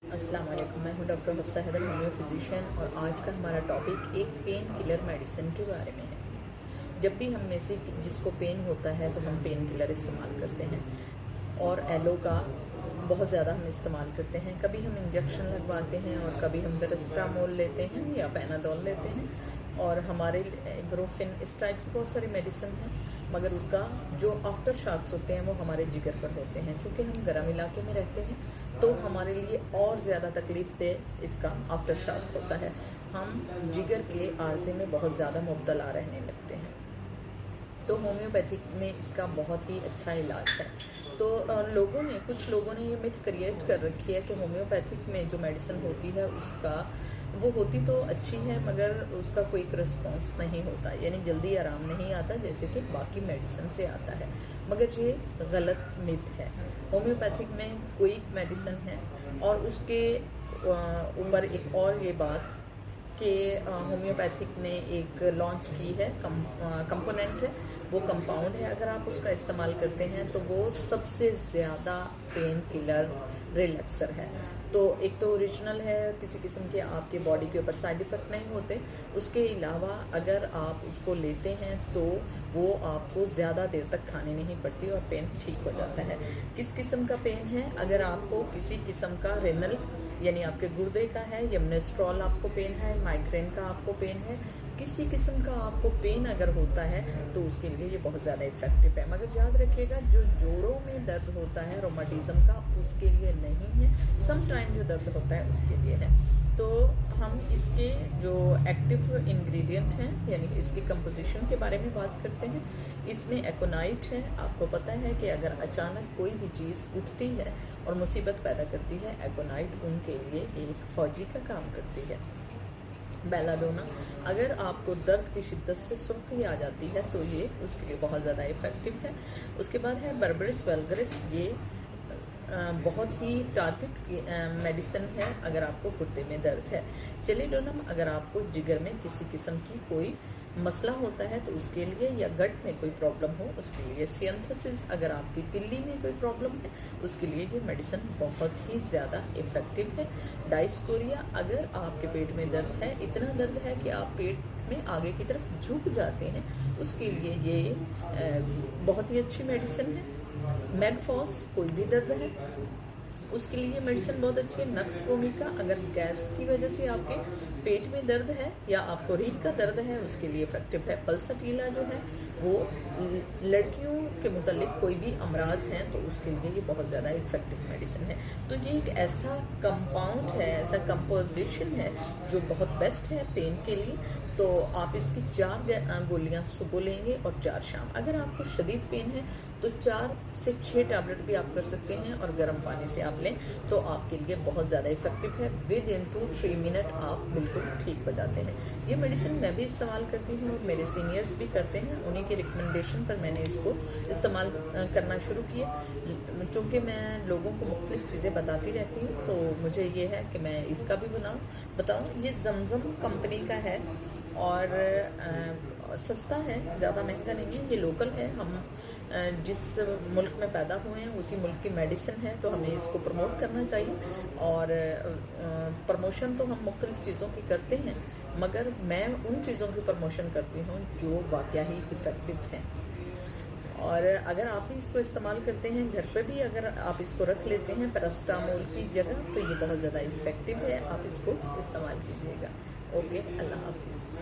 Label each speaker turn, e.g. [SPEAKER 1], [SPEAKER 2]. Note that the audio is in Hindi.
[SPEAKER 1] अस्सलाम वालेकुम, मैं हूँ doctor Hafsa Haider, homeo physician. और आज का हमारा टॉपिक एक पेन किलर मेडिसिन के बारे में है। जब भी हम में से जिसको पेन होता है तो हम पेन किलर इस्तेमाल करते हैं और एलो का बहुत ज़्यादा हम इस्तेमाल करते हैं। कभी हम इंजेक्शन लगवाते हैं और कभी हम पैरास्टामोल लेते हैं या पैनाडोल लेते हैं और हमारे इब्रोफिन इस टाइप की बहुत सारी मेडिसिन हैं, मगर उसका जो आफ्टर शॉक्स होते हैं वो हमारे जिगर पर होते हैं। चूँकि हम गर्म इलाके में रहते हैं तो हमारे लिए और ज़्यादा तकलीफ दे इसका आफ्टर शॉक होता है। हम जिगर के आर्जे में बहुत ज़्यादा मुब्तला रहने लगते हैं। तो होम्योपैथिक में इसका बहुत ही अच्छा इलाज है। तो कुछ लोगों ने ये मिथ क्रिएट कर रखी है कि होम्योपैथिक में जो मेडिसिन होती है उसका वो होती तो अच्छी है मगर उसका कोई रिस्पॉन्स नहीं होता, यानी जल्दी आराम नहीं आता जैसे कि बाकी मेडिसिन से आता है। मगर ये गलत मिथ है। होम्योपैथिक में कोई मेडिसिन है और उसके ऊपर एक और ये बात कि होम्योपैथिक ने एक लॉन्च की है कंपोनेंट है, वो कंपाउंड है। अगर आप उसका इस्तेमाल करते हैं तो वो सबसे ज़्यादा पेन किलर रिलैक्सर है। तो एक तो ओरिजिनल है, किसी किस्म के आपके बॉडी के ऊपर साइड इफ़ेक्ट नहीं होते। उसके अलावा अगर आप उसको लेते हैं तो वो आपको ज़्यादा देर तक खानी नहीं पड़ती और पेन ठीक हो जाता है। किस किस्म का पेन है? अगर आपको किसी किस्म का रेनल यानी आपके गुर्दे का है या मिनेस्ट्रॉल आपको पेन है, माइग्रेन का आपको पेन है, किसी किस्म का आपको पेन अगर होता है तो उसके लिए ये बहुत ज़्यादा इफ़ेक्टिव है। मगर याद रखिएगा, जो जोड़ों में दर्द होता है रोमाटिज्म का, उसके लिए नहीं है। सम टाइम जो दर्द होता है उसके लिए है। तो हम इसके जो एक्टिव इंग्रेडिएंट हैं यानी इसके कंपोजिशन के बारे में बात करते हैं। इसमें एकोनाइट है। आपको पता है कि अगर अचानक कोई भी चीज़ उठती है और मुसीबत पैदा करती है, एकोनाइट उनके लिए एक फौजी का काम करती है। बेलाडोना, अगर आपको दर्द की शिद्दत से सुर्खी आ जाती है तो ये उसके लिए बहुत ज़्यादा इफ़ेक्टिव है। उसके बाद है बर्बरिस वल्गरिस, ये बहुत ही टारगेट मेडिसिन है अगर आपको गुर्दे में दर्द है। सेलिडोनम, अगर आपको जिगर में किसी किस्म की कोई मसला होता है तो उसके लिए, या गट में कोई प्रॉब्लम हो उसके लिए। सियंथसिस, अगर आपकी तिल्ली में कोई प्रॉब्लम है उसके लिए ये मेडिसिन बहुत ही ज़्यादा इफ़ेक्टिव है। डाइस्कोरिया, अगर आपके पेट में दर्द है, इतना दर्द है कि आप पेट में आगे की तरफ झुक जाते हैं, उसके लिए ये बहुत ही अच्छी मेडिसिन है। मैगफॉस, कोई भी दर्द है उसके लिए मेडिसिन बहुत अच्छी है। नक्स वोमिका, अगर गैस की वजह से आपके पेट में दर्द है या आपको रीढ़ का दर्द है उसके लिए इफेक्टिव है। पल्साटीला जो है वो लड़कियों के मुतालिक कोई भी अमराज हैं तो उसके लिए ये बहुत ज़्यादा इफेक्टिव मेडिसिन है। तो ये एक ऐसा कंपाउंड है, ऐसा कंपोजिशन है जो बहुत बेस्ट है पेन के लिए। तो आप इसकी 4 गोलियां सुबह लेंगे और 4 शाम। अगर आपको शदीद पेन है तो 4 से 6 टैबलेट भी आप कर सकते हैं और गर्म पानी से आप लें तो आपके लिए बहुत ज़्यादा इफेक्टिव है। विद इन 2-3 मिनट आप बिल्कुल ठीक हो जाते हैं। ये मेडिसिन मैं भी इस्तेमाल करती हूँ और मेरे सीनियर्स भी करते हैं। उन्हीं की रिकमेंडेशन पर मैंने इसको इस्तेमाल करना शुरू किया। चूँकि मैं लोगों को मुख्तलिफ चीज़ें बताती रहती हूँ तो मुझे ये है कि मैं इसका भी बताऊँ। ये जमजम कंपनी का है और सस्ता है, ज़्यादा महंगा नहीं है। ये लोकल है, हम जिस मुल्क में पैदा हुए हैं उसी मुल्क की मेडिसिन है तो हमें इसको प्रमोट करना चाहिए। और प्रमोशन तो हम मुख्तलिफ चीज़ों की करते हैं मगर मैं उन चीज़ों की प्रमोशन करती हूँ जो वाकया ही इफ़ेक्टिव हैं। और अगर आप भी इसको इस्तेमाल करते हैं घर पे भी, अगर आप इसको रख लेते हैं पैरास्टामोल की जगह तो ये बहुत ज़्यादा इफ़ेक्टिव है। आप इसको इस्तेमाल कीजिएगा। ओके, अल्लाह हाफिज़।